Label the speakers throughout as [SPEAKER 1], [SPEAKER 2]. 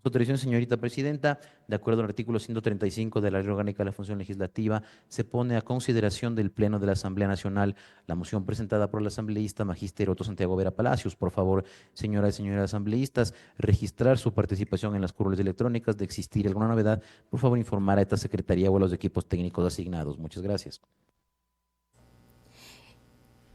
[SPEAKER 1] Su autorización, señorita presidenta, de acuerdo al artículo 135 de la Ley Orgánica de la Función Legislativa, se pone a consideración del Pleno de la Asamblea Nacional la moción presentada por el asambleísta Magíster Otto Santiago Vera Palacios. Por favor, señoras y señores asambleístas, registrar su participación en las curules electrónicas. De existir alguna novedad, por favor, informar a esta secretaría o a los equipos técnicos asignados. Muchas gracias.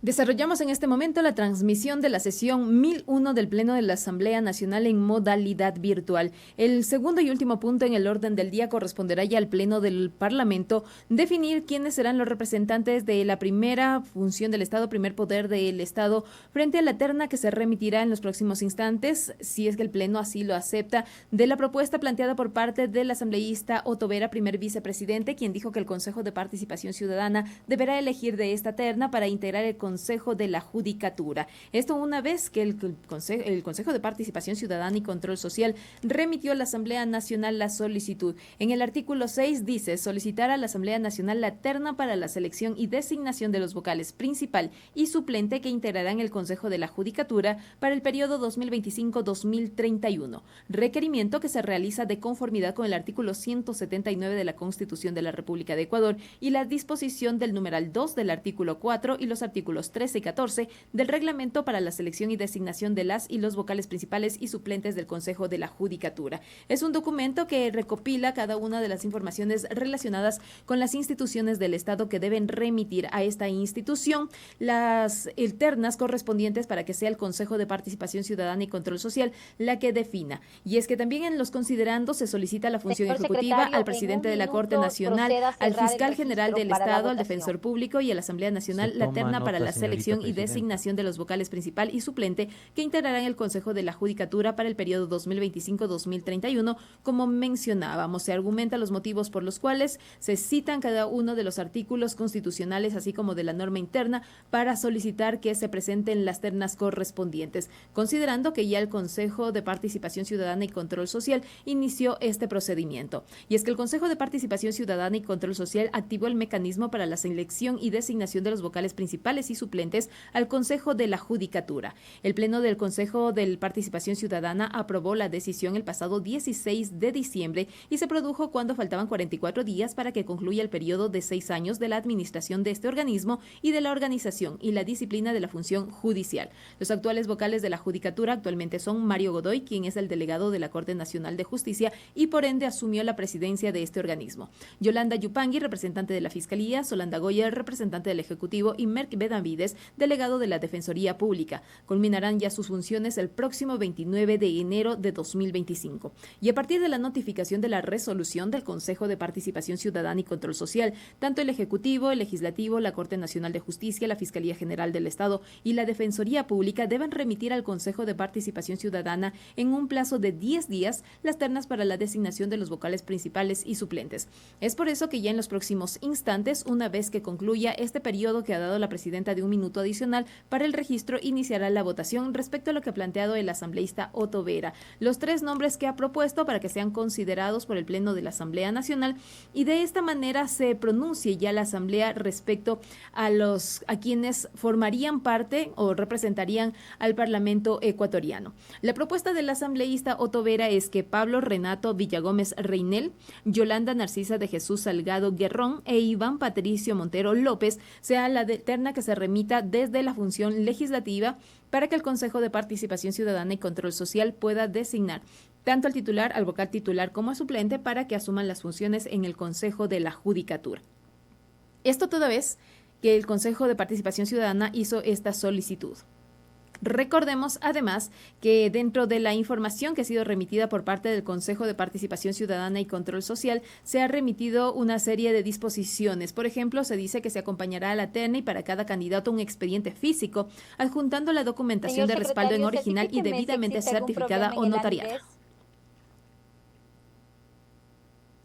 [SPEAKER 2] Desarrollamos en este momento la transmisión de la sesión 1001 del Pleno de la Asamblea Nacional en modalidad virtual. El segundo y último punto en el orden del día corresponderá ya al Pleno del Parlamento definir quiénes serán los representantes de la primera función del Estado, primer poder del Estado, frente a la terna que se remitirá en los próximos instantes, si es que el Pleno así lo acepta, de la propuesta planteada por parte del asambleísta Otto Vera, primer vicepresidente, quien dijo que el Consejo de Participación Ciudadana deberá elegir de esta terna para integrar el Consejo de la Judicatura. Esto una vez que el Consejo de Participación Ciudadana y Control Social remitió a la Asamblea Nacional la solicitud. En el artículo 6 dice solicitar a la Asamblea Nacional la terna para la selección y designación de los vocales principal y suplente que integrarán el Consejo de la Judicatura para el periodo 2025-2031. Requerimiento que se realiza de conformidad con el artículo 179 de la Constitución de la República de Ecuador y la disposición del numeral 2 del artículo 4 y los artículos 13 y 14 del reglamento para la selección y designación de las y los vocales principales y suplentes del Consejo de la Judicatura. Es un documento que recopila cada una de las informaciones relacionadas con las instituciones del Estado que deben remitir a esta institución las ternas correspondientes para que sea el Consejo de Participación Ciudadana y Control Social la que defina. Y es que también en los considerandos se solicita la función ejecutiva al presidente de la Corte Nacional, al fiscal general del Estado, al defensor público y a la Asamblea Nacional la terna para la selección y designación de los vocales principal y suplente que integrarán el Consejo de la Judicatura para el periodo 2025-2031. Como mencionábamos, se argumenta los motivos por los cuales se citan cada uno de los artículos constitucionales, así como de la norma interna, para solicitar que se presenten las ternas correspondientes, considerando que ya el Consejo de Participación Ciudadana y Control Social inició este procedimiento. Y es que el Consejo de Participación Ciudadana y Control Social activó el mecanismo para la selección y designación de los vocales principales y suplentes al Consejo de la Judicatura. El Pleno del Consejo de Participación Ciudadana aprobó la decisión el pasado 16 de diciembre y se produjo cuando faltaban 44 días para que concluya el periodo de 6 años de la administración de este organismo y de la organización y la disciplina de la función judicial. Los actuales vocales de la Judicatura actualmente son Mario Godoy, quien es el delegado de la Corte Nacional de Justicia y por ende asumió la presidencia de este organismo. Yolanda Yupangui, representante de la Fiscalía, Solanda Goya, representante del Ejecutivo y Merck Benavides, delegado de la Defensoría Pública. Culminarán ya sus funciones el próximo 29 de enero de 2025. Y a partir de la notificación de la resolución del Consejo de Participación Ciudadana y Control Social, tanto el Ejecutivo, el Legislativo, la Corte Nacional de Justicia, la Fiscalía General del Estado y la Defensoría Pública deben remitir al Consejo de Participación Ciudadana en un plazo de 10 días las ternas para la designación de los vocales principales y suplentes. Es por eso que ya en los próximos instantes, una vez que concluya este periodo que ha dado la presidenta de un minuto adicional para el registro, iniciará la votación respecto a lo que ha planteado el asambleísta Otto Vera. Los 3 nombres que ha propuesto para que sean considerados por el Pleno de la Asamblea Nacional y de esta manera se pronuncie ya la Asamblea respecto a quienes formarían parte o representarían al Parlamento ecuatoriano. La propuesta del asambleísta Otto Vera es que Pablo Renato Villagómez Reinel, Yolanda Narcisa de Jesús Salgado Guerrón e Iván Patricio Montero López sea la terna que se remita desde la función legislativa para que el Consejo de Participación Ciudadana y Control Social pueda designar tanto al titular, al vocal titular como al suplente para que asuman las funciones en el Consejo de la Judicatura. Esto toda vez que el Consejo de Participación Ciudadana hizo esta solicitud. Recordemos además que dentro de la información que ha sido remitida por parte del Consejo de Participación Ciudadana y Control Social se ha remitido una serie de disposiciones. Por ejemplo, se dice que se acompañará a la terna y para cada candidato un expediente físico, adjuntando la documentación de respaldo en original y debidamente certificada o notariada.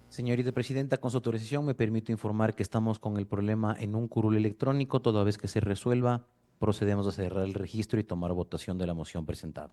[SPEAKER 1] Señorita Presidenta, con su autorización me permito informar que estamos con el problema en un curul electrónico. Toda vez que se resuelva, procedemos a cerrar el registro y tomar votación de la moción presentada.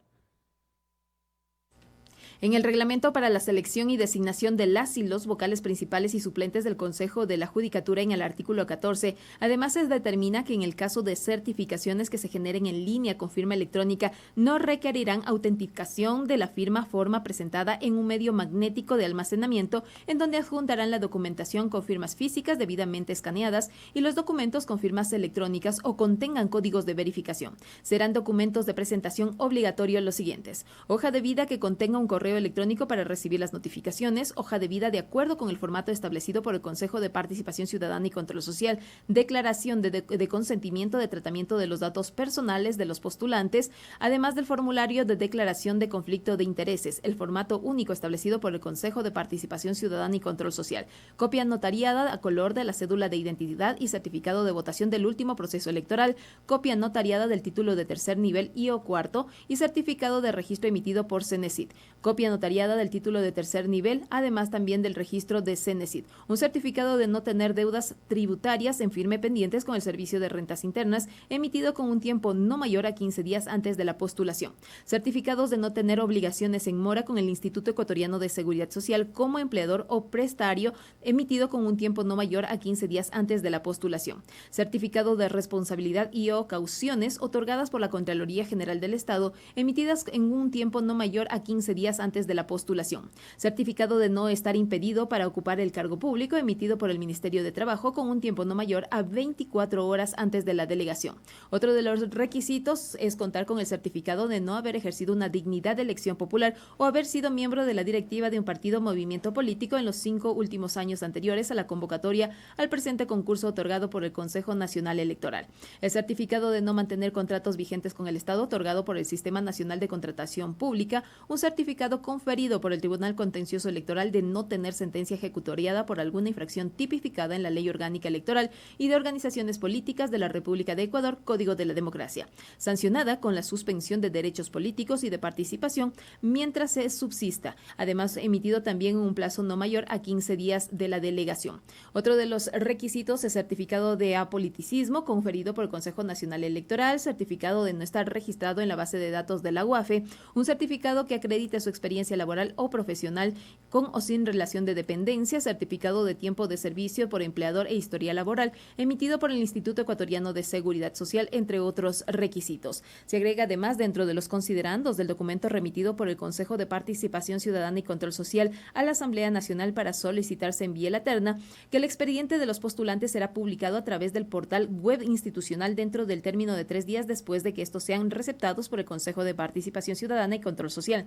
[SPEAKER 2] En el reglamento para la selección y designación de las y los vocales principales y suplentes del Consejo de la Judicatura, en el artículo 14, además se determina que en el caso de certificaciones que se generen en línea con firma electrónica no requerirán autenticación de la forma presentada en un medio magnético de almacenamiento, en donde adjuntarán la documentación con firmas físicas debidamente escaneadas y los documentos con firmas electrónicas o contengan códigos de verificación. Serán documentos de presentación obligatorios los siguientes: hoja de vida que contenga un correo electrónico para recibir las notificaciones, hoja de vida de acuerdo con el formato establecido por el Consejo de Participación Ciudadana y Control Social, declaración de consentimiento de tratamiento de los datos personales de los postulantes, además del formulario de declaración de conflicto de intereses, el formato único establecido por el Consejo de Participación Ciudadana y Control Social, copia notariada a color de la cédula de identidad y certificado de votación del último proceso electoral, copia notariada del título de tercer nivel y o cuarto y certificado de registro emitido por Cenecit, copia notariada del título de tercer nivel, además también del registro de Cenecit, un certificado de no tener deudas tributarias en firme pendientes con el Servicio de Rentas Internas, emitido con un tiempo no mayor a 15 días antes de la postulación, certificados de no tener obligaciones en mora con el Instituto Ecuatoriano de Seguridad Social como empleador o prestario, emitido con un tiempo no mayor a 15 días antes de la postulación, certificado de responsabilidad y o cauciones otorgadas por la Contraloría General del Estado, emitidas en un tiempo no mayor a 15 días antes de la postulación, certificado de no estar impedido para ocupar el cargo público, emitido por el Ministerio de Trabajo con un tiempo no mayor a 24 horas antes de la delegación. Otro de los requisitos es contar con el certificado de no haber ejercido una dignidad de elección popular o haber sido miembro de la directiva de un partido o movimiento político en los 5 últimos años anteriores a la convocatoria al presente concurso otorgado por el Consejo Nacional Electoral. El certificado de no mantener contratos vigentes con el Estado otorgado por el Sistema Nacional de Contratación Pública, un certificado conferido por el Tribunal Contencioso Electoral de no tener sentencia ejecutoriada por alguna infracción tipificada en la Ley Orgánica Electoral y de Organizaciones Políticas de la República de Ecuador, Código de la Democracia, sancionada con la suspensión de derechos políticos y de participación mientras se subsista, además emitido también en un plazo no mayor a 15 días de la delegación. Otro de los requisitos es certificado de apoliticismo conferido por el Consejo Nacional Electoral, certificado de no estar registrado en la base de datos de la UAFE, un certificado que acredite su experiencia laboral o profesional con o sin relación de dependencia, certificado de tiempo de servicio por empleador e historia laboral, emitido por el Instituto Ecuatoriano de Seguridad Social, entre otros requisitos. Se agrega además, dentro de los considerandos del documento remitido por el Consejo de Participación Ciudadana y Control Social a la Asamblea Nacional para solicitarse en vía terna, que el expediente de los postulantes será publicado a través del portal web institucional dentro del término de 3 días después de que estos sean receptados por el Consejo de Participación Ciudadana y Control Social.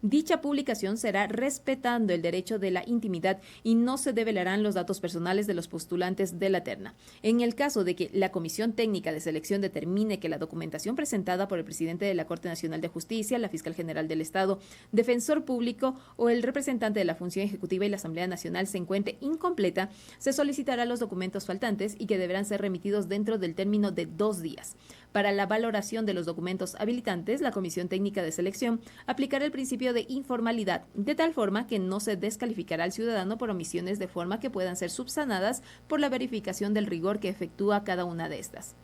[SPEAKER 2] Dicha publicación será respetando el derecho de la intimidad y no se develarán los datos personales de los postulantes de la terna. En el caso de que la Comisión Técnica de Selección determine que la documentación presentada por el presidente de la Corte Nacional de Justicia, la Fiscal General del Estado, defensor público o el representante de la Función Ejecutiva y la Asamblea Nacional se encuentre incompleta, se solicitará los documentos faltantes y que deberán ser remitidos dentro del término de 2 días. Para la valoración de los documentos habilitantes, la Comisión Técnica de Selección aplicará el principio de informalidad, de tal forma que no se descalificará al ciudadano por omisiones de forma que puedan ser subsanadas por la verificación del rigor que efectúa cada una de estas.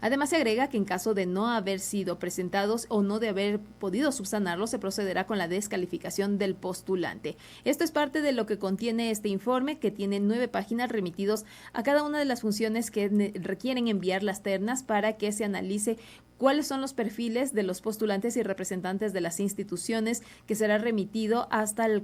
[SPEAKER 2] Además, se agrega que en caso de no haber sido presentados o no de haber podido subsanarlos, se procederá con la descalificación del postulante. Esto es parte de lo que contiene este informe, que tiene 9 páginas remitidos a cada una de las funciones que requieren enviar las ternas para que se analice cuáles son los perfiles de los postulantes y representantes de las instituciones, que será remitido hasta el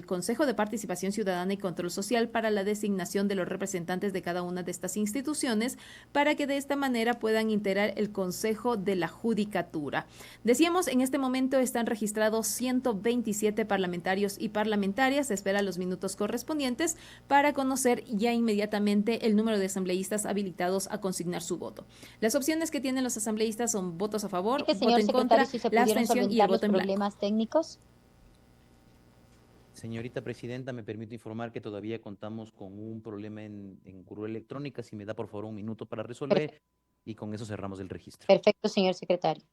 [SPEAKER 2] Consejo de Participación Ciudadana y Control Social para la designación de los representantes de cada una de estas instituciones, para que de esta manera puedan integrar el Consejo de la Judicatura. Decíamos, en este momento están registrados 127 parlamentarios y parlamentarias. Se espera los minutos correspondientes para conocer ya inmediatamente el número de asambleístas habilitados a consignar su voto. Las opciones que tienen los asambleístas son votos a favor, voto en contra,
[SPEAKER 3] si se
[SPEAKER 2] la
[SPEAKER 3] pudieron
[SPEAKER 2] abstención y el
[SPEAKER 3] solventar los
[SPEAKER 2] voto en blanco.
[SPEAKER 3] problemas técnicos.
[SPEAKER 1] Señorita Presidenta, me permito informar que todavía contamos con un problema en correo electrónica. Si me da por favor un minuto para resolver, y con eso cerramos el registro.
[SPEAKER 3] Perfecto, señor secretario.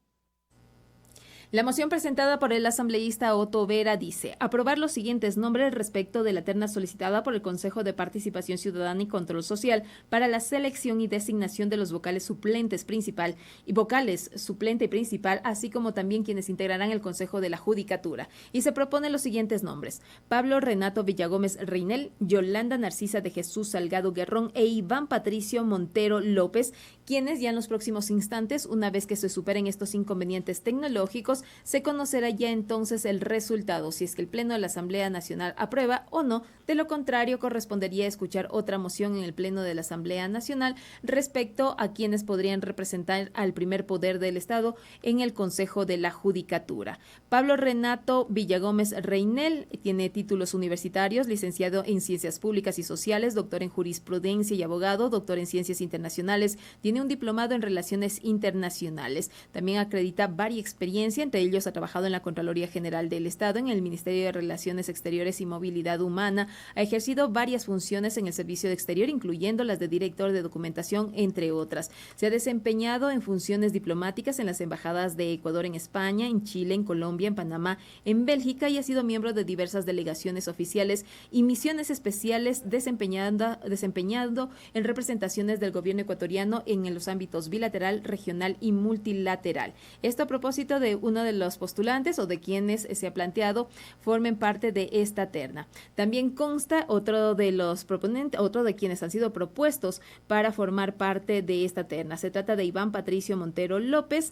[SPEAKER 2] La moción presentada por el asambleísta Otto Vera dice: aprobar los siguientes nombres respecto de la terna solicitada por el Consejo de Participación Ciudadana y Control Social para la selección y designación de los vocales suplentes principal y vocales suplente y principal, así como también quienes integrarán el Consejo de la Judicatura. Y se proponen los siguientes nombres: Pablo Renato Villagómez Reinel, Yolanda Narcisa de Jesús Salgado Guerrón e Iván Patricio Montero López, quienes ya en los próximos instantes, una vez que se superen estos inconvenientes tecnológicos, se conocerá ya entonces el resultado, si es que el Pleno de la Asamblea Nacional aprueba o no. De lo contrario, correspondería escuchar otra moción en el Pleno de la Asamblea Nacional respecto a quienes podrían representar al primer poder del Estado en el Consejo de la Judicatura. Pablo Renato Villagómez Reinel tiene títulos universitarios, licenciado en Ciencias Públicas y Sociales, doctor en Jurisprudencia y abogado, doctor en Ciencias Internacionales, tiene un diplomado en Relaciones Internacionales. También acredita varia experiencia, entre ellos ha trabajado en la Contraloría General del Estado, en el Ministerio de Relaciones Exteriores y Movilidad Humana, ha ejercido varias funciones en el Servicio de Exterior, incluyendo las de director de documentación, entre otras. Se ha desempeñado en funciones diplomáticas en las embajadas de Ecuador en España, en Chile, en Colombia, en Panamá, en Bélgica, y ha sido miembro de diversas delegaciones oficiales y misiones especiales, desempeñando en representaciones del gobierno ecuatoriano en los ámbitos bilateral, regional y multilateral. Esto a propósito de uno de los postulantes o de quienes se ha planteado formen parte de esta terna. También consta otro de los proponentes, otro de quienes han sido propuestos para formar parte de esta terna. Se trata de Iván Patricio Montero López,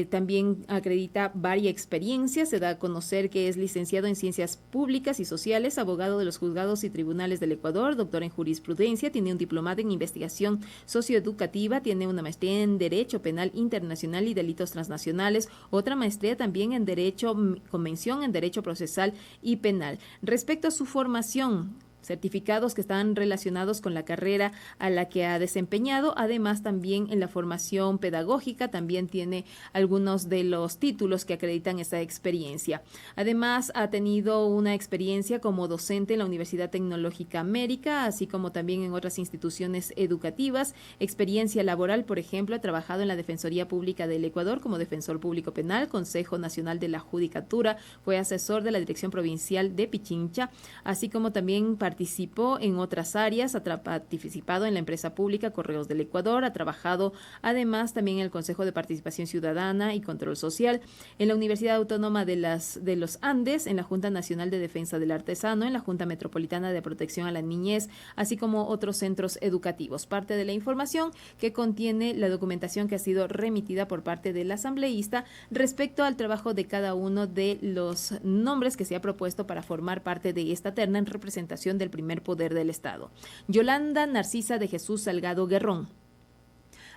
[SPEAKER 2] también acredita varia experiencia, se da a conocer que es licenciado en Ciencias Públicas y Sociales, abogado de los juzgados y tribunales del Ecuador, doctor en Jurisprudencia, tiene un diplomado en Investigación Socioeducativa, tiene una maestría en Derecho Penal Internacional y Delitos Transnacionales, otra maestría también en Derecho, Convención en Derecho Procesal y Penal. Respecto a su formación, certificados que están relacionados con la carrera a la que ha desempeñado, además también en la formación pedagógica, también tiene algunos de los títulos que acreditan esta experiencia. Además, ha tenido una experiencia como docente en la Universidad Tecnológica América, así como también en otras instituciones educativas. Experiencia laboral, por ejemplo, ha trabajado en la Defensoría Pública del Ecuador como defensor público penal, Consejo Nacional de la Judicatura, fue asesor de la Dirección Provincial de Pichincha, así como también participó en otras áreas, ha participado en la empresa pública Correos del Ecuador, ha trabajado además también en el Consejo de Participación Ciudadana y Control Social, en la Universidad Autónoma de los Andes, en la Junta Nacional de Defensa del Artesano, en la Junta Metropolitana de Protección a la Niñez, así como otros centros educativos. Parte de la información que contiene la documentación que ha sido remitida por parte del asambleísta respecto al trabajo de cada uno de los nombres que se ha propuesto para formar parte de esta terna en representación del primer poder del Estado. Yolanda Narcisa de Jesús Salgado Guerrón,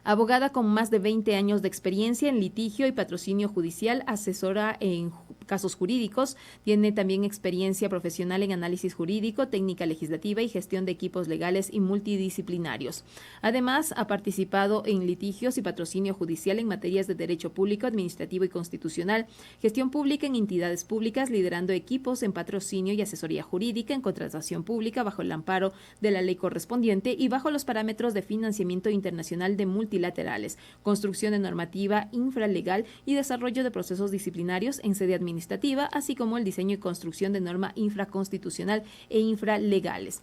[SPEAKER 2] abogada con más de 20 años de experiencia en litigio y patrocinio judicial, asesora en casos jurídicos, tiene también experiencia profesional en análisis jurídico, técnica legislativa y gestión de equipos legales y multidisciplinarios. Además, ha participado en litigios y patrocinio judicial en materias de derecho público, administrativo y constitucional, gestión pública en entidades públicas, liderando equipos en patrocinio y asesoría jurídica, en contratación pública bajo el amparo de la ley correspondiente y bajo los parámetros de financiamiento internacional de multilaterales, construcción de normativa infralegal y desarrollo de procesos disciplinarios en sede administrativa, así como el diseño y construcción de norma infraconstitucional e infralegales.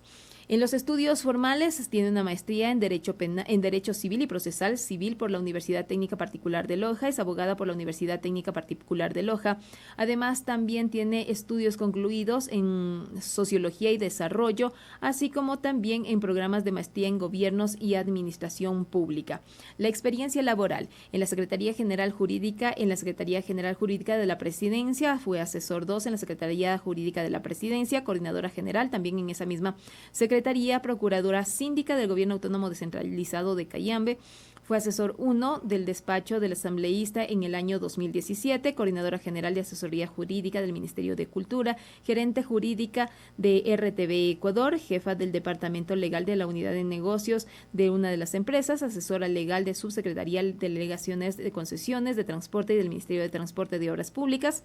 [SPEAKER 2] En los estudios formales tiene una maestría en Derecho Civil y Procesal Civil por la Universidad Técnica Particular de Loja, es abogada por la Universidad Técnica Particular de Loja. Además, también tiene estudios concluidos en Sociología y Desarrollo, así como también en programas de maestría en Gobiernos y Administración Pública. La experiencia laboral en la Secretaría General Jurídica, de la Presidencia, fue asesor 2 en la Secretaría Jurídica de la Presidencia, coordinadora general también en esa misma Secretaría, procuradora síndica del Gobierno Autónomo Descentralizado de Cayambe, fue asesor 1 del despacho del asambleísta en el año 2017, coordinadora general de asesoría jurídica del Ministerio de Cultura, gerente jurídica de RTV Ecuador, jefa del departamento legal de la unidad de negocios de una de las empresas, asesora legal de subsecretaría de delegaciones de concesiones de transporte y del Ministerio de Transporte de Obras Públicas,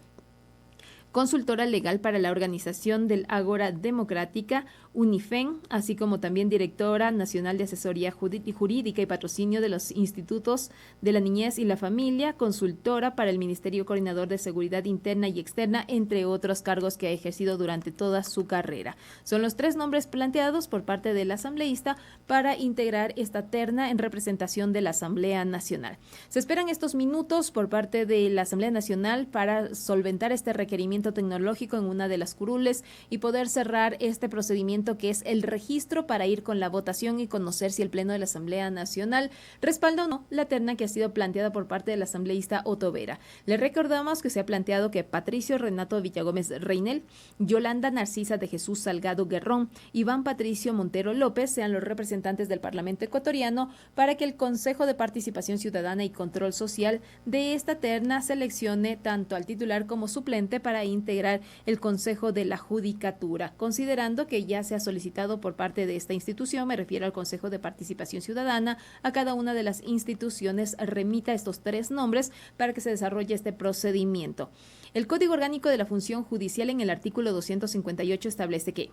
[SPEAKER 2] consultora legal para la organización del Ágora Democrática, UNIFEN, así como también directora nacional de asesoría jurídica y patrocinio de los institutos de la niñez y la familia, consultora para el Ministerio Coordinador de Seguridad Interna y Externa, entre otros cargos que ha ejercido durante toda su carrera. Son los 3 nombres planteados por parte del asambleísta para integrar esta terna en representación de la Asamblea Nacional. Se esperan estos minutos por parte de la Asamblea Nacional para solventar este requerimiento tecnológico en una de las curules y poder cerrar este procedimiento que es el registro para ir con la votación y conocer si el Pleno de la Asamblea Nacional respalda o no la terna que ha sido planteada por parte del asambleísta Otto Vera. Le recordamos que se ha planteado que Patricio Renato Villagómez Reinel, Yolanda Narcisa de Jesús Salgado Guerrón, Iván Patricio Montero López sean los representantes del Parlamento ecuatoriano para que el Consejo de Participación Ciudadana y Control Social de esta terna seleccione tanto al titular como suplente para integrar el Consejo de la Judicatura, considerando que ya se ha solicitado por parte de esta institución, me refiero al Consejo de Participación Ciudadana, a cada una de las instituciones remita estos 3 nombres para que se desarrolle este procedimiento. El Código Orgánico de la Función Judicial en el artículo 258 establece que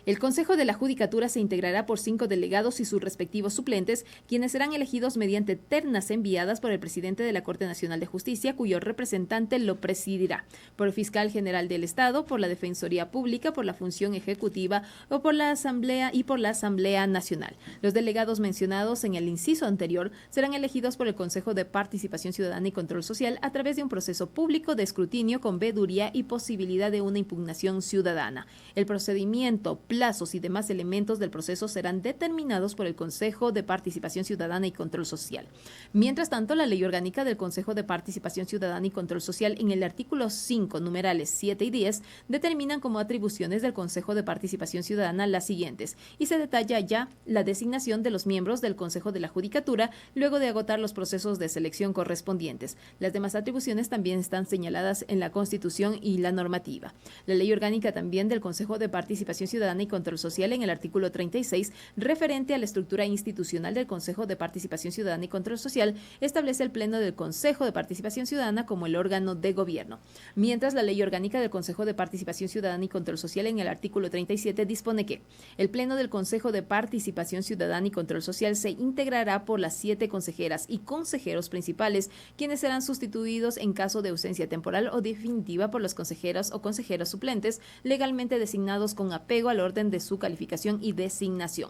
[SPEAKER 2] el Consejo de la Judicatura se integrará por 5 delegados y sus respectivos suplentes, quienes serán elegidos mediante ternas enviadas por el presidente de la Corte Nacional de Justicia, cuyo representante lo presidirá, por el fiscal general del Estado, por la Defensoría Pública, por la Función Ejecutiva o por la Asamblea y por la Asamblea Nacional. Los delegados mencionados en el inciso anterior serán elegidos por el Consejo de Participación Ciudadana y Control Social a través de un proceso público de escrutinio con veeduría y posibilidad de una impugnación ciudadana. El procedimiento, plazos y demás elementos del proceso serán determinados por el Consejo de Participación Ciudadana y Control Social. Mientras tanto, la Ley Orgánica del Consejo de Participación Ciudadana y Control Social en el artículo 5, numerales 7 y 10, determinan como atribuciones del Consejo de Participación Ciudadana las siguientes, y se detalla ya la designación de los miembros del Consejo de la Judicatura luego de agotar los procesos de selección correspondientes. Las demás atribuciones también están señaladas en la Constitución y la normativa. La Ley Orgánica también del Consejo de Participación Ciudadana y Control Social en el artículo 36, referente a la estructura institucional del Consejo de Participación Ciudadana y Control Social, establece el Pleno del Consejo de Participación Ciudadana como el órgano de gobierno. Mientras la Ley Orgánica del Consejo de Participación Ciudadana y Control Social en el artículo 37 dispone que el Pleno del Consejo de Participación Ciudadana y Control Social se integrará por las 7 consejeras y consejeros principales, quienes serán sustituidos en caso de ausencia temporal o definitiva por los consejeros o consejeros suplentes legalmente designados con apego al orden de su calificación y designación.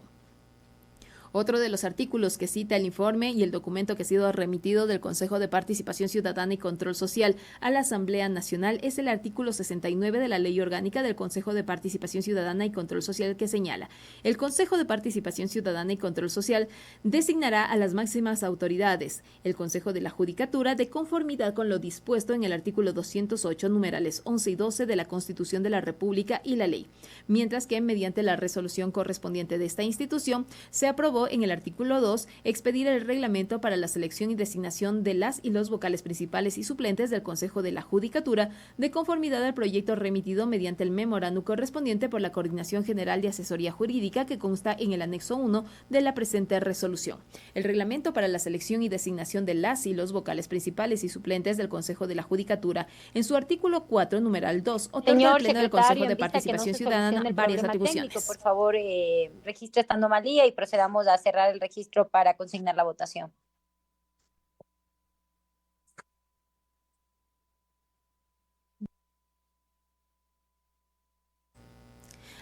[SPEAKER 2] Otro de los artículos que cita el informe y el documento que ha sido remitido del Consejo de Participación Ciudadana y Control Social a la Asamblea Nacional es el artículo 69 de la Ley Orgánica del Consejo de Participación Ciudadana y Control Social, que señala: el Consejo de Participación Ciudadana y Control Social designará a las máximas autoridades, el Consejo de la Judicatura, de conformidad con lo dispuesto en el artículo 208, numerales 11 y 12 de la Constitución de la República y la ley, mientras que mediante la resolución correspondiente de esta institución se aprobó en el artículo 2 expedir el reglamento para la selección y designación de las y los vocales principales y suplentes del Consejo de la Judicatura, de conformidad al proyecto remitido mediante el memorándum correspondiente por la Coordinación General de Asesoría Jurídica, que consta en el anexo 1 de la presente resolución. El reglamento para la selección y designación de las y los vocales principales y suplentes del Consejo de la Judicatura, en su artículo 4, numeral 2, otorga al Pleno del Consejo de Participación Ciudadana varias atribuciones.
[SPEAKER 3] Técnico, por favor, registre esta anomalía y procedamos a cerrar el registro para consignar la votación.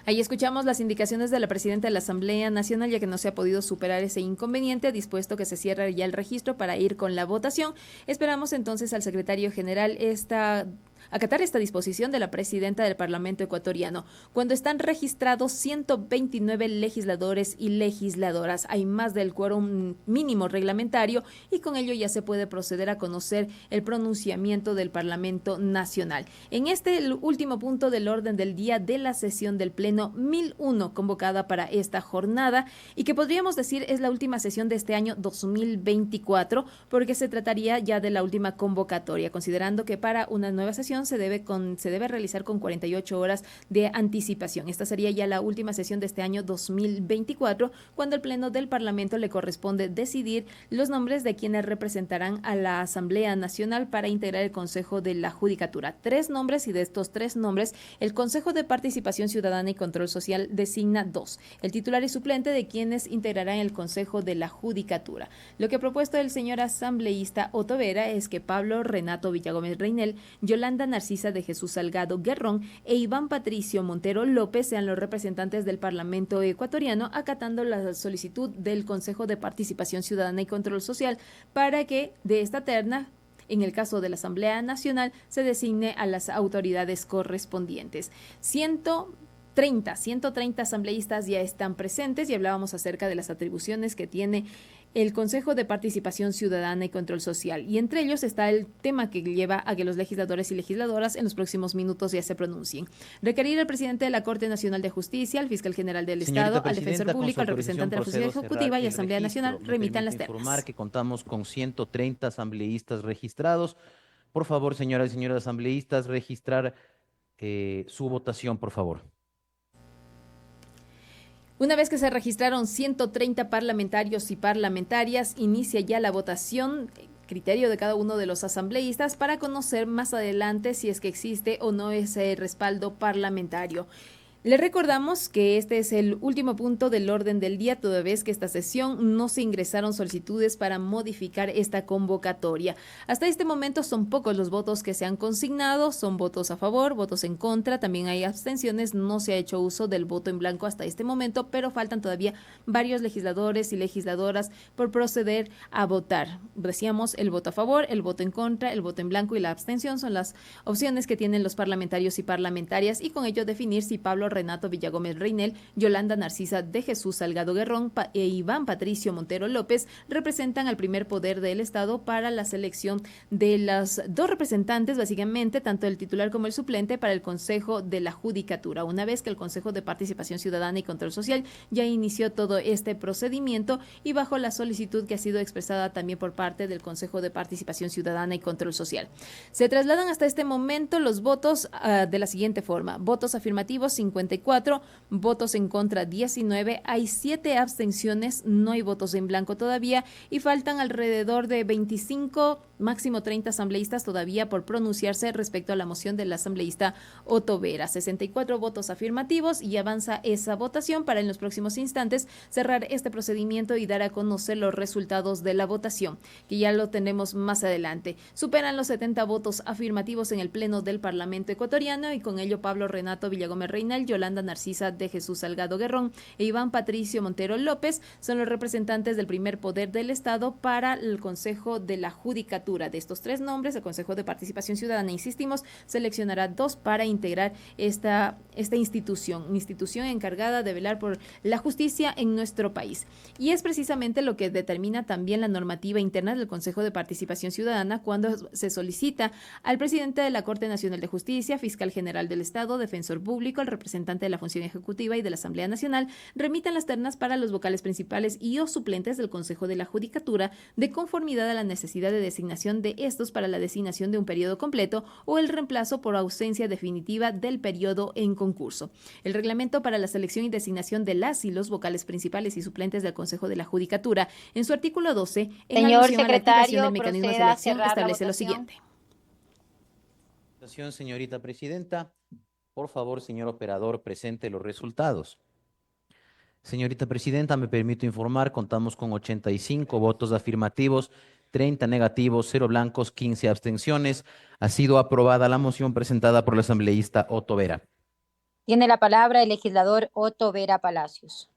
[SPEAKER 2] Ahí escuchamos las indicaciones de la presidenta de la Asamblea Nacional, ya que no se ha podido superar ese inconveniente, dispuesto que se cierre ya el registro para ir con la votación. Esperamos entonces al secretario general acatar esta disposición de la presidenta del Parlamento ecuatoriano. Cuando están registrados 129 legisladores y legisladoras, hay más del quórum mínimo reglamentario y con ello ya se puede proceder a conocer el pronunciamiento del Parlamento Nacional. En el último punto del orden del día de la sesión del Pleno 1001 convocada para esta jornada, y que podríamos decir es la última sesión de este año 2024, porque se trataría ya de la última convocatoria, considerando que para una nueva sesión sesión se debe realizar con 48 horas de anticipación. Esta sería ya la última sesión de este año 2024, cuando el Pleno del Parlamento le corresponde decidir los nombres de quienes representarán a la Asamblea Nacional para integrar el Consejo de la Judicatura. 3 nombres, y de estos 3 nombres, el Consejo de Participación Ciudadana y Control Social designa 2, el titular y suplente de quienes integrarán el Consejo de la Judicatura. Lo que ha propuesto el señor asambleísta Otto Vera es que Pablo Renato Villagómez Reinel, Yolanda Narcisa de Jesús Salgado Guerrón e Iván Patricio Montero López sean los representantes del Parlamento ecuatoriano, acatando la solicitud del Consejo de Participación Ciudadana y Control Social para que de esta terna, en el caso de la Asamblea Nacional, se designe a las autoridades correspondientes. 130 asambleístas ya están presentes y hablábamos acerca de las atribuciones que tiene el Consejo de Participación Ciudadana y Control Social, y entre ellos está el tema que lleva a que los legisladores y legisladoras en los próximos minutos ya se pronuncien. Requerir al presidente de la Corte Nacional de Justicia, al fiscal general del Estado, al defensor público, al representante de la Función Ejecutiva y Asamblea Nacional remitan las ternas.
[SPEAKER 1] Informar que contamos con 130 asambleístas registrados. Por favor, señoras y señores asambleístas, registrar su votación, por favor.
[SPEAKER 2] Una vez que se registraron 130 parlamentarios y parlamentarias, inicia ya la votación, criterio de cada uno de los asambleístas, para conocer más adelante si es que existe o no ese respaldo parlamentario. Le recordamos que este es el último punto del orden del día, toda vez que esta sesión no se ingresaron solicitudes para modificar esta convocatoria. Hasta este momento son pocos los votos que se han consignado, son votos a favor, votos en contra, también hay abstenciones, no se ha hecho uso del voto en blanco hasta este momento, pero faltan todavía varios legisladores y legisladoras por proceder a votar. Decíamos, el voto a favor, el voto en contra, el voto en blanco y la abstención son las opciones que tienen los parlamentarios y parlamentarias, y con ello definir si Pablo Renato Villagómez Reinel, Yolanda Narcisa de Jesús Salgado Guerrón e Iván Patricio Montero López representan al primer poder del Estado para la selección de las 2 representantes, básicamente, tanto el titular como el suplente, para el Consejo de la Judicatura. Una vez que el Consejo de Participación Ciudadana y Control Social ya inició todo este procedimiento y bajo la solicitud que ha sido expresada también por parte del Consejo de Participación Ciudadana y Control Social. Se trasladan hasta este momento los votos de la siguiente forma: votos afirmativos 54, votos en contra 19, hay 7 abstenciones, no hay votos en blanco todavía, y faltan alrededor de 25, máximo 30 asambleístas todavía por pronunciarse respecto a la moción del asambleísta Otto Vera. 64 votos afirmativos, y avanza esa votación para en los próximos instantes cerrar este procedimiento y dar a conocer los resultados de la votación, que ya lo tenemos más adelante. Superan los 70 votos afirmativos en el Pleno del Parlamento ecuatoriano, y con ello Pablo Renato Villagómez Reinel, Yolanda Narcisa de Jesús Salgado Guerrón e Iván Patricio Montero López son los representantes del primer poder del Estado para el Consejo de la Judicatura. De estos 3 nombres, el Consejo de Participación Ciudadana, insistimos, seleccionará 2 para integrar esta institución encargada de velar por la justicia en nuestro país. Y es precisamente lo que determina también la normativa interna del Consejo de Participación Ciudadana cuando se solicita al presidente de la Corte Nacional de Justicia, fiscal general del Estado, defensor público, el representante de la Función Ejecutiva y de la Asamblea Nacional remitan las ternas para los vocales principales y o suplentes del Consejo de la Judicatura, de conformidad a la necesidad de designación de estos para la designación de un periodo completo o el reemplazo por ausencia definitiva del periodo en concurso. El reglamento para la selección y designación de las y los vocales principales y suplentes del Consejo de la Judicatura, en su artículo 12, en alusión a la activación del mecanismo de selección, establece lo siguiente.
[SPEAKER 1] Señorita Presidenta. Por favor, señor operador, presente los resultados. Señorita Presidenta, me permito informar, contamos con 85 votos afirmativos, 30 negativos, 0 blancos, 15 abstenciones. Ha sido aprobada la moción presentada por el asambleísta Otto Vera.
[SPEAKER 3] Tiene la palabra el legislador Otto Vera Palacios.